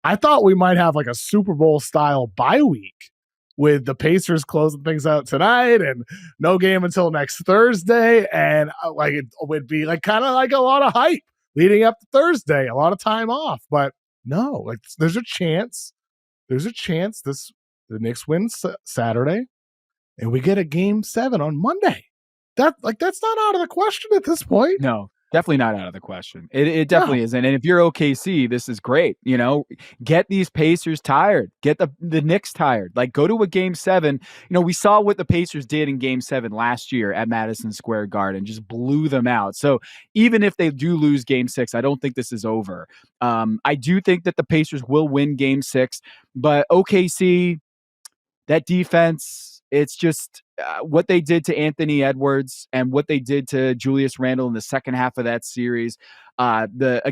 I thought we might have like a Super Bowl style bye week with the Pacers closing things out tonight and no game until next Thursday. And like it would be like kind of like a lot of hype leading up to Thursday, a lot of time off. But no, like there's a chance the Knicks win Saturday and we get a game 7 on Monday. That's not out of the question at this point. No, definitely not out of the question. It definitely isn't. And if you're OKC, this is great. Get these Pacers tired. Get the Knicks tired. Like, go to a game 7. We saw what the Pacers did in game 7 last year at Madison Square Garden. Just blew them out. So even if they do lose game 6, I don't think this is over. I do think that the Pacers will win game 6, but OKC, that defense, it's just what they did to Anthony Edwards and what they did to Julius Randle in the second half of that series. The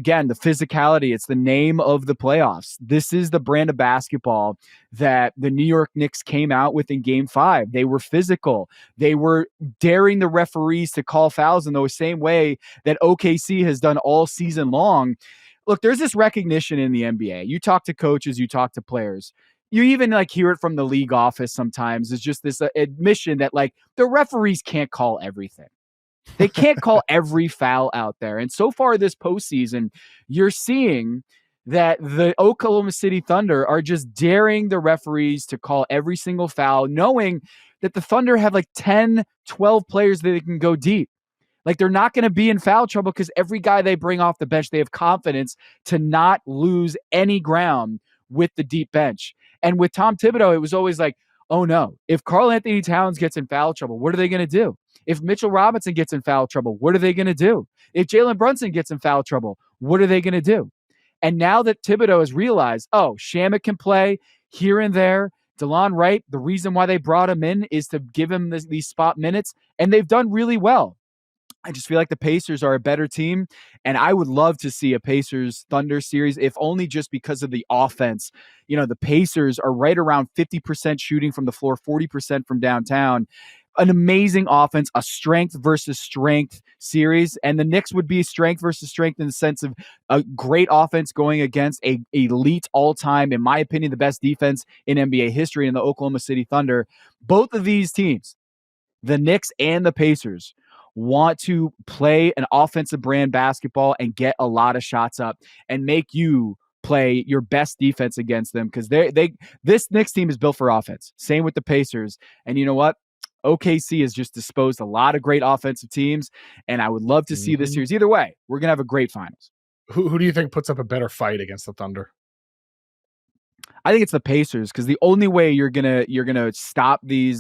physicality, it's the name of the playoffs. This is the brand of basketball that the New York Knicks came out with in game 5. They were physical. They were daring the referees to call fouls in the same way that OKC has done all season long. Look, there's this recognition in the NBA. You talk to coaches, you talk to players. You even hear it from the league office sometimes. It's just this admission that the referees can't call everything. They can't call every foul out there. And so far this postseason, you're seeing that the Oklahoma City Thunder are just daring the referees to call every single foul, knowing that the Thunder have 10, 12 players that they can go deep. They're not going to be in foul trouble because every guy they bring off the bench, they have confidence to not lose any ground with the deep bench. And with Tom Thibodeau, it was always oh no, if Karl Anthony Towns gets in foul trouble, what are they going to do? If Mitchell Robinson gets in foul trouble, what are they going to do? If Jalen Brunson gets in foul trouble, what are they going to do? And now that Thibodeau has realized, Shamet can play here and there, DeLon Wright, the reason why they brought him in is to give him these spot minutes, and they've done really well. I just feel like the Pacers are a better team, and I would love to see a Pacers-Thunder series, if only just because of the offense. The Pacers are right around 50% shooting from the floor, 40% from downtown. An amazing offense, a strength versus strength series, and the Knicks would be strength versus strength in the sense of a great offense going against a elite all-time, in my opinion, the best defense in NBA history in the Oklahoma City Thunder. Both of these teams, the Knicks and the Pacers, want to play an offensive brand basketball and get a lot of shots up and make you play your best defense against them, because this Knicks team is built for offense. Same with the Pacers. And you know what? OKC has just disposed a lot of great offensive teams, and I would love to see this series. Either way, we're going to have a great finals. Who do you think puts up a better fight against the Thunder? I think it's the Pacers, because the only way you're gonna stop the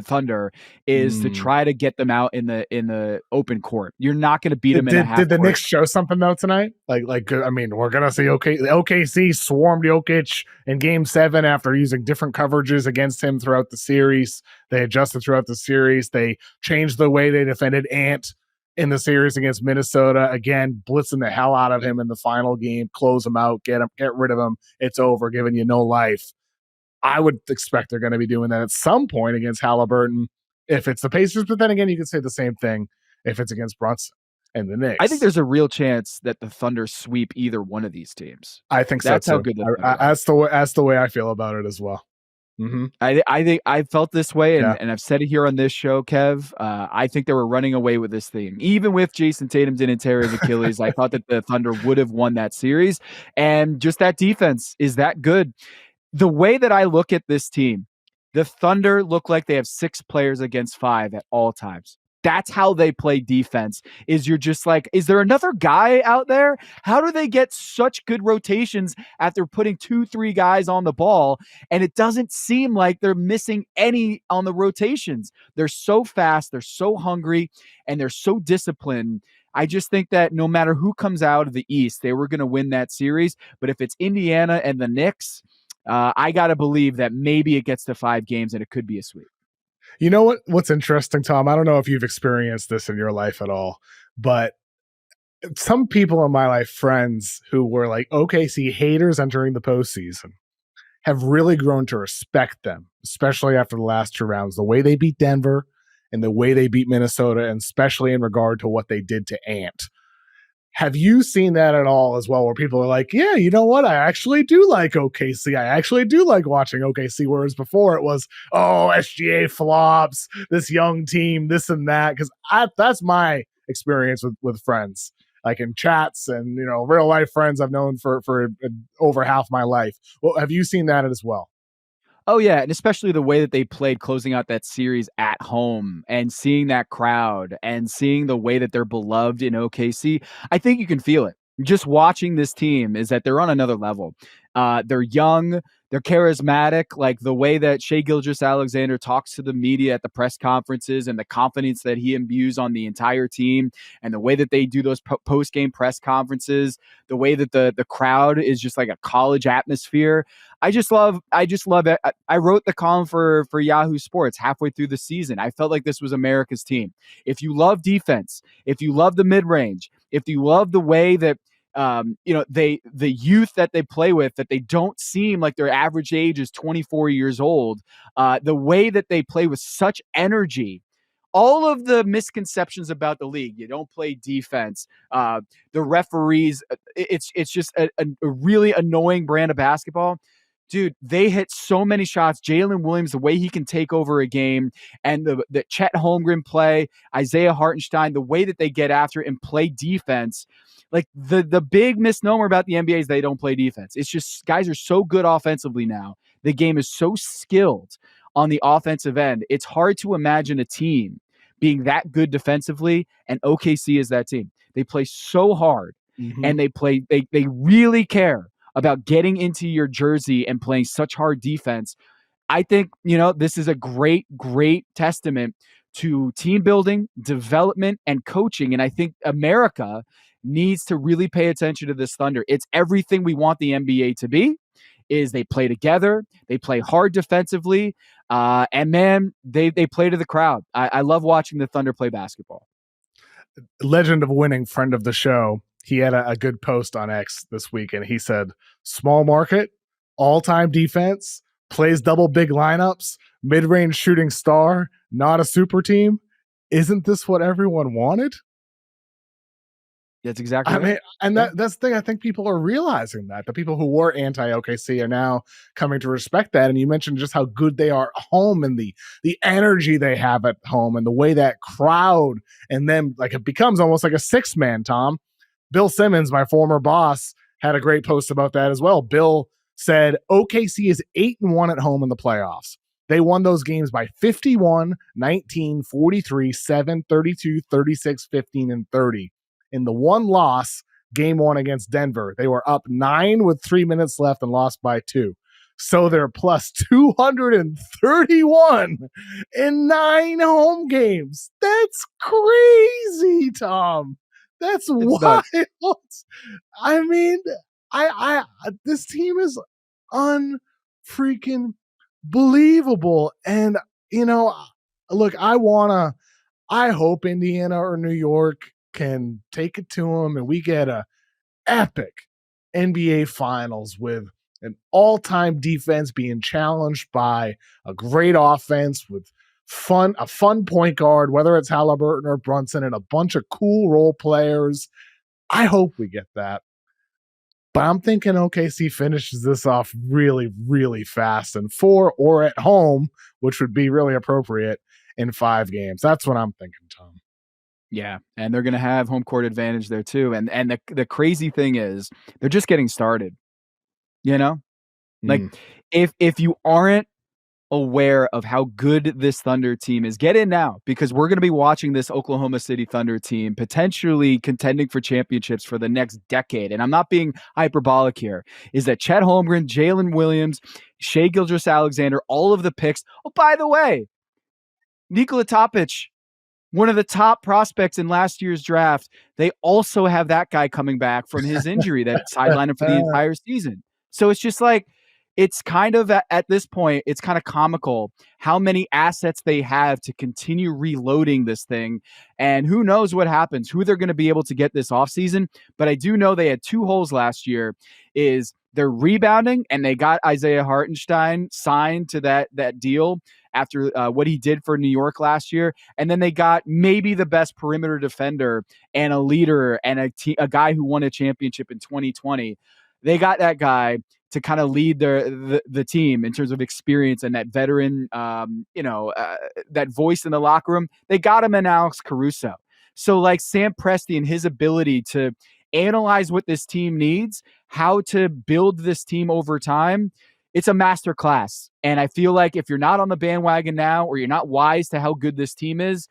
Thunder is to try to get them out in the open court. You're not gonna beat them in a half court. Did the Knicks show something though tonight? We're gonna see OKC swarmed Jokic in game 7 after using different coverages against him throughout the series. They adjusted throughout the series. They changed the way they defended Ant in the series against Minnesota, again, blitzing the hell out of him in the final game, close him out, get rid of him. It's over, giving you no life. I would expect they're going to be doing that at some point against Halliburton if it's the Pacers, but then again, you could say the same thing if it's against Brunson and the Knicks. I think there's a real chance that the Thunder sweep either one of these teams. I think that's so how good that's the way I feel about it as well. Mm-hmm. I think I felt this way, and I've said it here on this show, Kev. I think they were running away with this thing. Even with Jason Tatum didn't tear his Achilles, I thought that the Thunder would have won that series. And just that defense is that good. The way that I look at this team, the Thunder look like they have 6 players against 5 at all times. That's how they play defense. Is you're just is there another guy out there? How do they get such good rotations after putting 2-3 guys on the ball? And it doesn't seem like they're missing any on the rotations. They're so fast, they're so hungry, and they're so disciplined. I just think that no matter who comes out of the East, they were going to win that series. But if it's Indiana and the Knicks, I got to believe that maybe it gets to 5 games and it could be a sweep. You know what's interesting, Tom? I don't know if you've experienced this in your life at all, but some people in my life, friends who were OKC haters entering the postseason, have really grown to respect them, especially after the last 2 rounds. The way they beat Denver and the way they beat Minnesota, and especially in regard to what they did to Ant. Have you seen that at all as well, where people are like, yeah, you know what? I actually do like OKC. I actually do like watching OKC, whereas before it was, oh, SGA flops, this young team, this and that. Because that's my experience with friends, like in chats and, real life friends I've known for over half my life. Well, have you seen that as well? Oh yeah, and especially the way that they played closing out that series at home and seeing that crowd and seeing the way that they're beloved in OKC, I think you can feel it. Just watching this team is that they're on another level. They're young, they're charismatic, like the way that Gilgeous-Alexander talks to the media at the press conferences and the confidence that he imbues on the entire team, and the way that they do those post-game press conferences, the way that the crowd is just like a college atmosphere. I just love it. I wrote the column for Yahoo Sports halfway through the season. I felt like this was America's team. If you love defense, if you love the mid-range, if you love the way that the youth that they play with, that they don't seem like their average age is 24 years old, the way that they play with such energy, all of the misconceptions about the league, you don't play defense, the referees, it's just a really annoying brand of basketball. Dude, they hit so many shots. Jalen Williams, the way he can take over a game, and the Chet Holmgren play, Isaiah Hartenstein, the way that they get after it and play defense. Like the big misnomer about the NBA is they don't play defense. It's just guys are so good offensively now. The game is so skilled on the offensive end. It's hard to imagine a team being that good defensively, and OKC is that team. They play so hard, and they really care about getting into your jersey and playing such hard defense. I think, this is a great, great testament to team building, development, and coaching. And I think America needs to really pay attention to this Thunder. It's everything we want the NBA to be. Is they play together, they play hard defensively, and man, they play to the crowd. I love watching the Thunder play basketball. Legend of winning friend of the show, he had a good post on X this week, and he said, small market, all-time defense, plays double big lineups, mid-range shooting star, not a super team. Isn't this what everyone wanted? That's exactly right. And that's the thing. I think people are realizing that. The people who were anti-OKC are now coming to respect that. And you mentioned just how good they are at home, and the energy they have at home, and the way that crowd and them, like, it becomes almost like a six-man, Tom. Bill Simmons, my former boss, had a great post about that as well. Bill said OKC is 8-1 at home in the playoffs. They won those games by 51, 19, 43, 7, 32, 36, 15, and 30. In the one loss, game one against Denver, they were up 9 with 3 minutes left and lost by 2. So they're plus 231 in 9 home games. That's crazy, Tom. That's wild. I mean, I this team is unfreaking believable. And look, I hope Indiana or New York can take it to them, and we get a epic NBA Finals with an all-time defense being challenged by a great offense with a fun point guard, whether it's Halliburton or Brunson, and a bunch of cool role players. I hope we get that. But I'm thinking OKC finishes this off really, really fast in 4, or at home, which would be really appropriate, in 5 games. That's what I'm thinking, Tom. Yeah, and they're going to have home court advantage there too. And the crazy thing is they're just getting started. Like if you aren't aware of how good this Thunder team is, get in now, because we're going to be watching this Oklahoma City Thunder team potentially contending for championships for the next decade. And I'm not being hyperbolic here. Is that Chet Holmgren, Jalen Williams, Shai Gilgeous-Alexander, all of the picks. Oh, by the way, Nikola Topic, one of the top prospects in last year's draft. They also have that guy coming back from his injury that sidelined him for the entire season. So it's just like, it's kind of at this point, it's kind of comical how many assets they have to continue reloading this thing. And who knows what happens, who they're going to be able to get this offseason. But I do know they had 2 holes last year. Is they're rebounding, and they got Isaiah Hartenstein signed to that deal. after what he did for New York last year. And then they got maybe the best perimeter defender and a leader and a guy who won a championship in 2020. They got that guy to kind of lead the team in terms of experience and that veteran, that voice in the locker room. They got him in Alex Caruso. So like Sam Presti and his ability to analyze what this team needs, how to build this team over time, it's a master class. And I feel like if you're not on the bandwagon now, or you're not wise to how good this team is,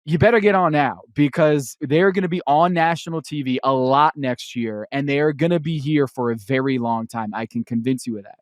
you better get on now, because they're going to be on national TV a lot next year, and they are going to be here for a very long time. I can convince you of that.